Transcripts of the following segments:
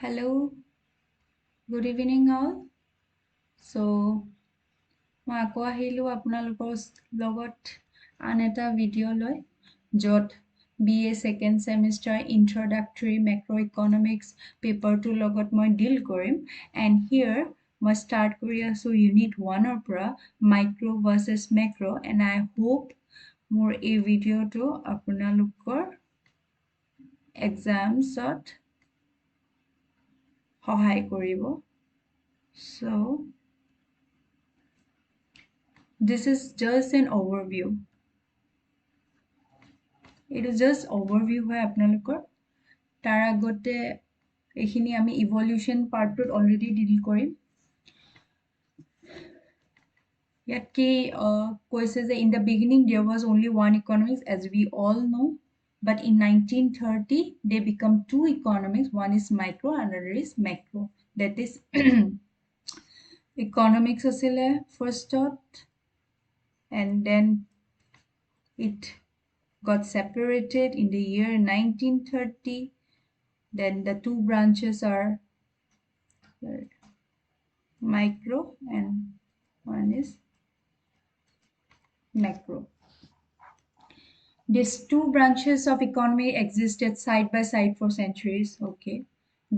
Hello, good evening all. So, মই আকৌ আহিলোঁ আপোনালোকৰ লগত আন এটা ভিডিঅ' লৈ য'ত BA second semester introductory macroeconomics পেপাৰটোৰ লগত মই ডিল কৰিম and here মই start কৰি আছোঁ unit 1ৰ পৰা micro versus macro and I hope মোৰ এই ভিডিঅ'টো আপোনালোকৰ examsত সহায় কৰিব. So, this is just an overview. It is just overview হয় আপোনালোকৰ. তাৰ আগতে এইখিনি আমি evolution পাৰ্টটোত already ডিল কৰিম. ইয়াত কি কৈছে যে in the beginning there was only one economics as we all know, but in 1930 they become two economics. One is micro and another is macro. That is economics asile firstত and then it got separated in the year 1930. Then the two branches are micro and one is macro. These two branches of economy existed side by side for centuries. Okay.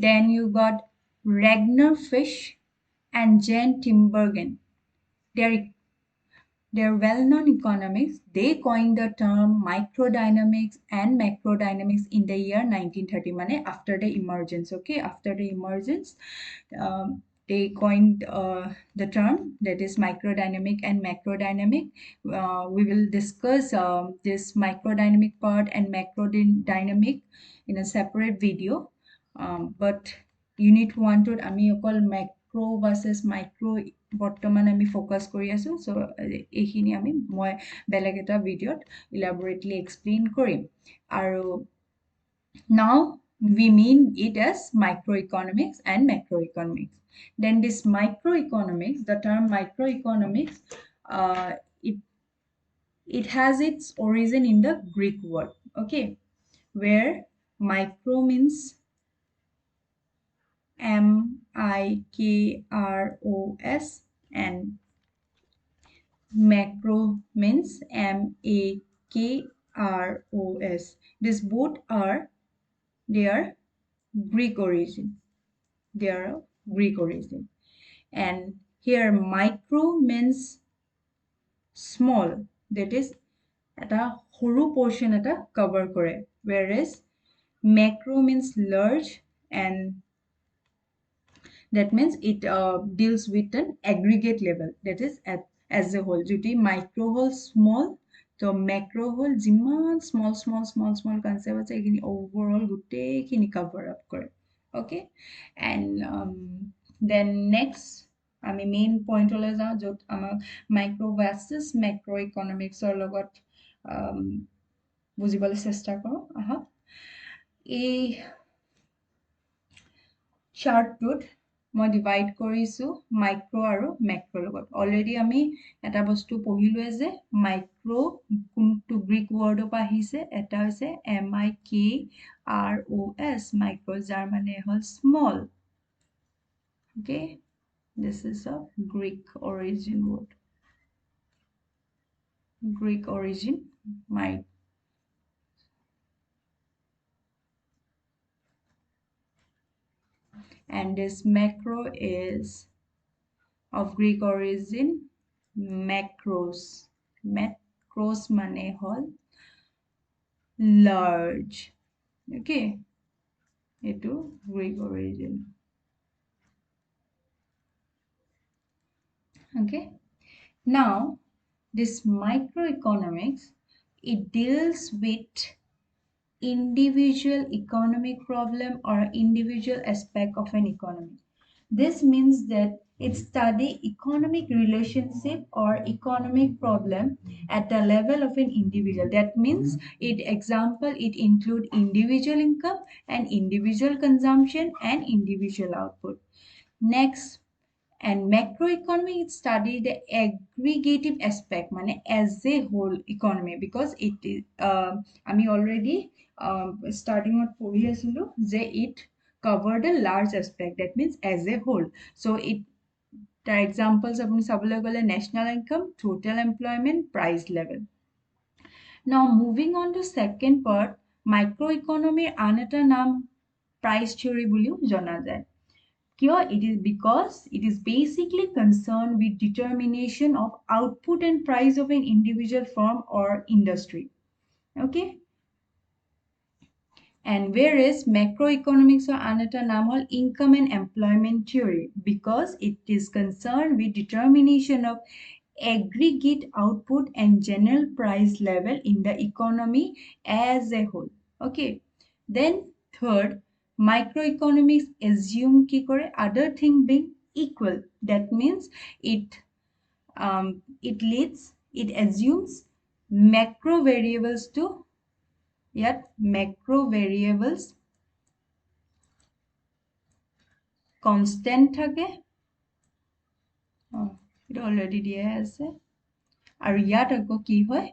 Then you got Ragnar Fish and Jan Timbergen. They're well-known economics. They coined the term microdynamics and macrodynamics in the year 1930, mane after the emergence. Okay, after the emergence, they coined the term that is microdynamic and macrodynamic. We will discuss this microdynamic part and macrodynamic in a separate video. But unit 1 to ami okol macro versus micro বৰ্তমান আমি focus কৰি আছো so এইখিনি আমি মই বেলেগ এটা ভিডিঅত elaborately explain কৰিম আৰু now we mean it as microeconomics and macroeconomics. Then this microeconomics, the term microeconomics, it has its origin in the Greek word, okay, where micro means M-I-K-R-O-S and macro means M-A-K-R-O-S. These both are their Greek origin. They are of Greek origin. And here micro means small. That is eta horu portion eta cover kore. Whereas macro means large and that means it deals with an aggregate level, that is as a whole. Jodi micro whole small, so macro whole jiman small concept ase ekini overall gutte kini cover up kore. Okay, and then next ami main point hole jao jot amak micro versus macroeconomics or logot bujibole chesta koro. Aha, e chart tut মই divide কৰিছো micro আৰু macro লগত already আমি এটা বস্তু পঢ়িলোৱে যে micro কোনটো Greek word পৰা আহিছে এটা হৈছে MIKROS মাইক্ৰো যাৰ মানে হল small okay this is a Greek origin word Greek origin and this macro is of Greek origin macros. Macros mane hol large. Okay, etu Greek origin. Okay, now this microeconomics, it deals with individual economic problem or individual aspect of an economy. This means that it study economic relationship or economic problem at the level of an individual. That means it example it include individual income and individual consumption and individual output. Next, and macroeconomy it study the aggregative aspect mane as a whole economy because it is ami already starting with পঢ়ি আছিলো যে it covered a large aspect, that means as a whole. So it the examples apuni sabole gole national income, total employment, price level. Now moving on to second part, microeconomy আন এটা নাম price theory বুলিও জনা যায়. Here it is because it is basically concerned with determination of output and price of an individual firm or industry. Okay. And whereas macroeconomics or another naam hol income and employment theory, because it is concerned with determination of aggregate output and general price level in the economy as a whole. Okay. Then third, microeconomics assume ki kore other thing being equal. That means it assumes macro variables to yet macro variables constant থাকে এটা already দিয়া আছে আৰু ইয়াত আকৌ কি হয়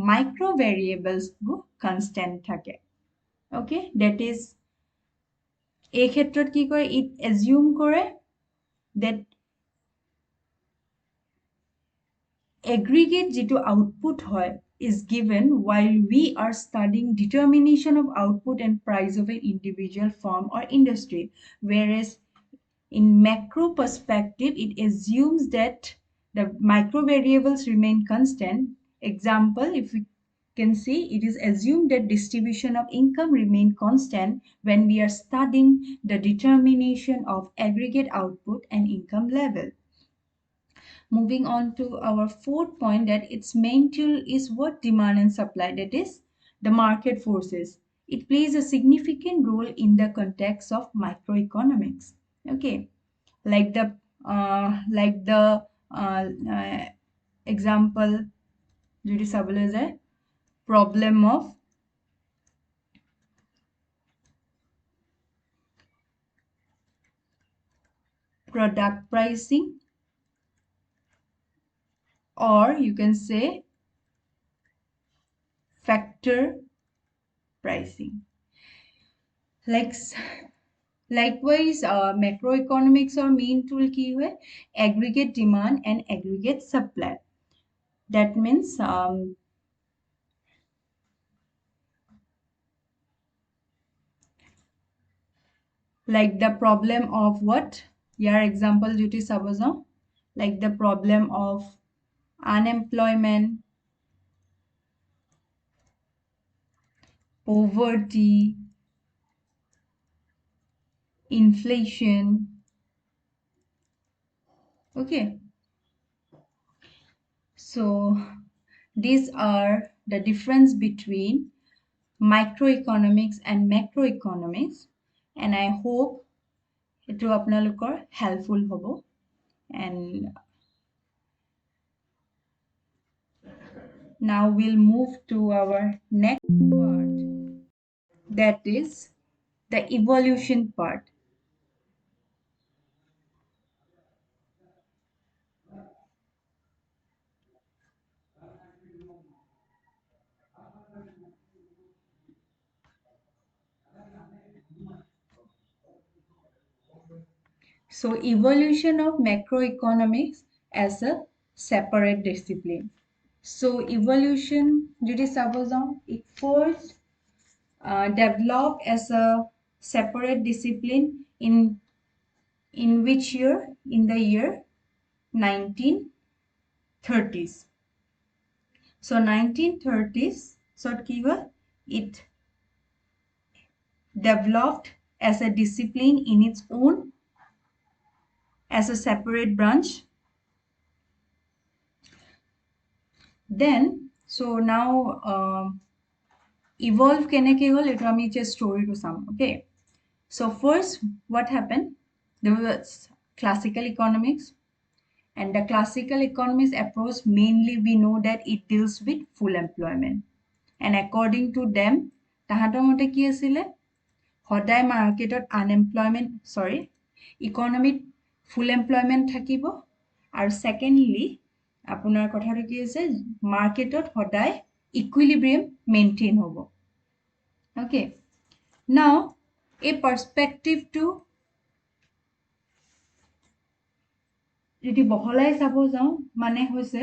micro variables বোৰ কনস্ট্যান্ট থাকে ওকে দ্যাট ইজ এই ক্ষেত্ৰত কি কৰে ইট এজিউম কৰে দ্যাট aggregate যেটো output হয় is given while we are studying determination of output and price of an individual firm or industry, whereas in macro perspective it assumes that the micro variables remain constant. Example, if we can see, it is assumed that distribution of income remain constant when we are studying the determination of aggregate output and income level. Moving on to our fourth point, that its main tool is what? Demand and supply, that is the market forces. It plays a significant role in the context of microeconomics. Okay, like the example যদি চাবলৈ যায় problem of product pricing, or you can say factor pricing. Likewise, macroeconomics or main tool ki hai aggregate demand and aggregate supply. That means like the problem of what? Your example duty sabaja, like the problem of unemployment, poverty, inflation. Okay. So these are the difference between microeconomics and macroeconomics, and I hope এটো আপোনালোকৰ helpful হ'ব. And now we'll move to our next part, that is the evolution part. So evolution of macroeconomics as a separate discipline. So evolution যদি চাব যাওঁ, it first developed as a separate discipline in which year? In the year 1930s. So 1930s, so it developed as a discipline in its own, as a separate branch. Then, so now evolve keneke hol eto ami je story to sam. Okay, so first what happened, there was classical economics, and the classical economics approach, mainly we know that it deals with full employment, and according to them tahator mote ki asile hoday marketot unemployment economic full employment থাকিব, আৰু secondly আপোনাৰ কথাটো কি আছে মার্কেটত সদায় equilibrium maintain হ'ব. Okay, now এই পাৰ্সপেক্টিভটো যদি বহলাই চাব যাওঁ মানে হৈছে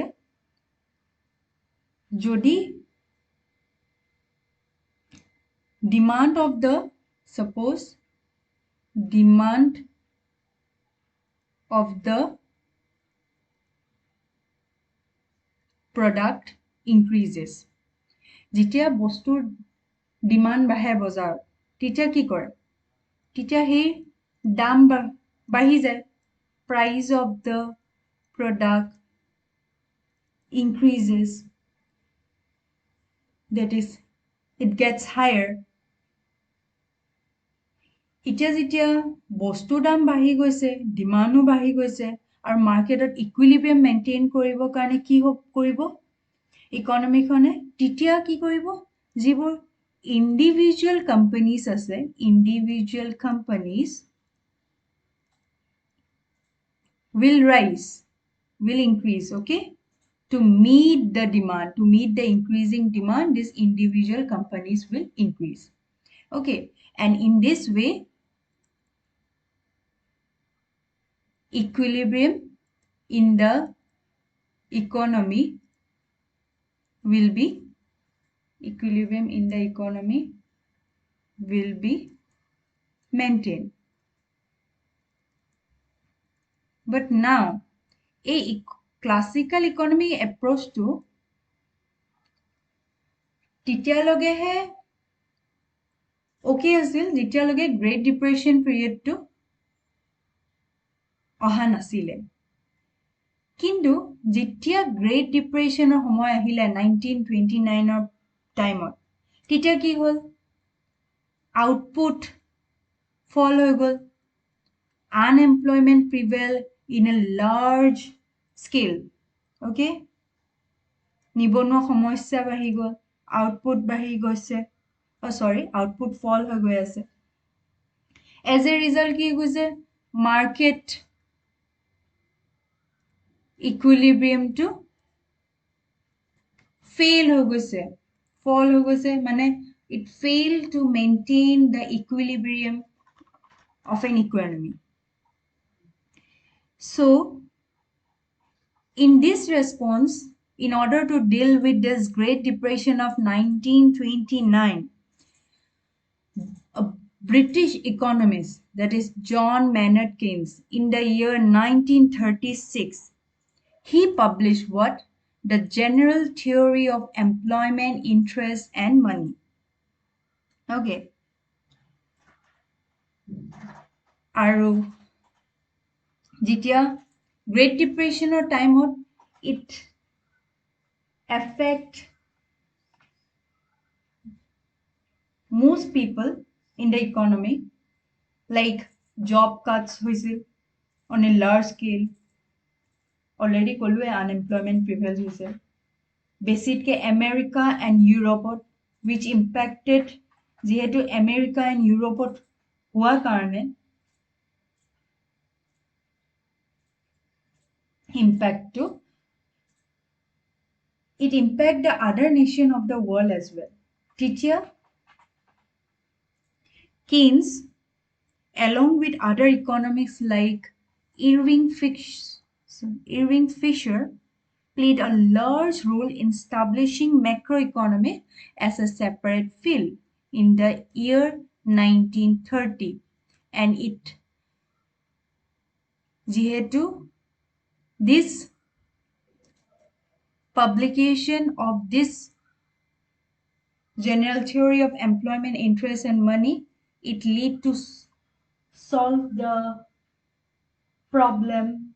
যদি demand of the suppose demand of the product increases যেতিয়া বস্তুৰ ডিমান্ড বাঢ়ে বজাৰত তেতিয়া কি কৰে তেতিয়া সেই দাম বাঢ়ি যায় price of the product increases that is it gets higher এতিয়া যেতিয়া বস্তুৰ দাম বাঢ়ি গৈছে ডিমাণ্ডো বাঢ়ি গৈছে আৰু মাৰ্কেটত ইকুইলিব্ৰিয়াম মেইনটেইন কৰিবৰ কাৰণে কি কৰিব ইকনমিখনে তেতিয়া কি কৰিব যিবোৰ ইন্ডিভিজুৱেল কোম্পানিজ আছে ইন্ডিভিজুৱেল companies will rise will increase okay to meet the demand to meet the increasing demand these individual companies will increase okay and in this way equilibrium in the economy will be maintained but now a classical economy approach to তেতিয়ালৈকেহে okay আছিল যেতিয়ালৈকে great depression পিৰিয়ডটো অহা নাছিলে কিন্তু যেতিয়া great ডিপ্ৰেছনৰ সময় আহিলে 1929ৰ টাইমত তেতিয়া কি হ'ল আউটপুট ফল হৈ গ'ল unemployment prevail in a large scale okay নিবনুৱা সমস্যা বাঢ়ি গ'ল আউটপুট বাঢ়ি গৈছে আউটপুট ফল হৈ গৈ আছে as a result কি হৈছে মাৰ্কেট equilibrium to fail হৈ গৈছে fall হৈ গৈছে মানে it failed to maintain the equilibrium of an economy so in this response in order to deal with this great depression of 1929 a British economist that is John Maynard Keynes in the year 1936 he published what the general theory of employment interest and money okay আৰু যেতিয়া great depressionৰ টাইমত it affect most people in the economy like job cuts হৈছিল on a large scale already কলোৱে unemployment prevails হৈছে বেছিতকে America and ইউৰোপত which impacted যিহেতু America and ইউৰোপত হোৱাৰ কাৰণে it impact the other nation of the world as well তেতিয়া Keynes along with other economics like Irving Fisher played a large role in establishing macroeconomics as a separate field in the year 1930 and it যেহেতু this publication of this general theory of employment interest and money it lead to solve the problem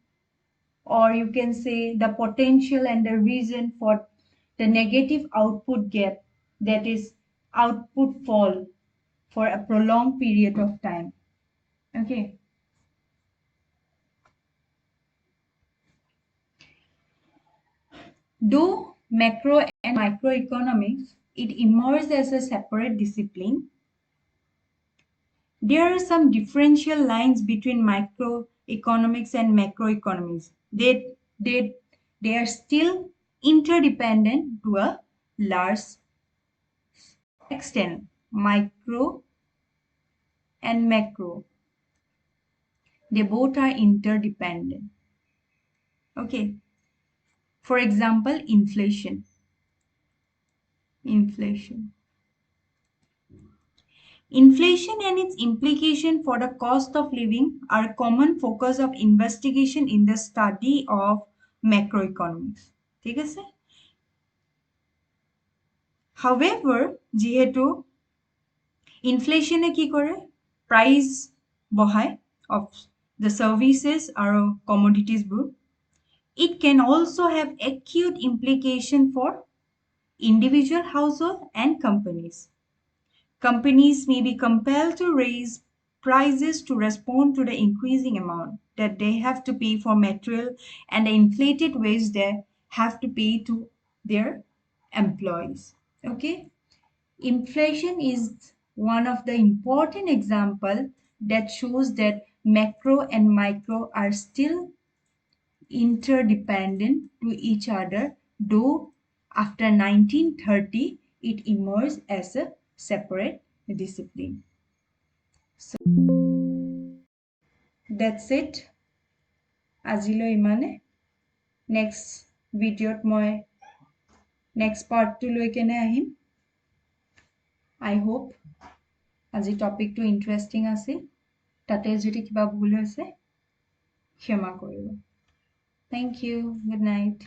or you can say the potential and the reason for the negative output gap that is output fall for a prolonged period of time okay though macro and microeconomics it emerged as a separate discipline there are some differential lines between microeconomics and macroeconomics they are still interdependent to a large extent micro and macro, they both are interdependent. Okay. For example, inflation. Inflation. Inflation and its implication for the cost of living are a common focus of investigation in the study of macroeconomics. ঠিক আছে? However, যেহেতু ইনফ্লেশনে কি কৰে price বঢ়ায় of the services আৰু commoditiesবোৰ, it can also have acute implication for individual household and companies. Companies may be compelled to raise prices to respond to the increasing amount that they have to pay for material and the inflated wage they have to pay to their employees. Okay, inflation is one of the important example that shows that macro and micro are still interdependent to each other, though after 1930 it emerged as a separate discipline. So that's it. আজিলৈ ইমানে. Next ভিডিঅ'ত মই next পাৰ্টটো লৈ কেনে আহিম. I hope আজি টপিকটো interesting আছিল. তাতে যদি কিবা ভুল হৈছে ক্ষমা কৰিব. Thank you. Good night.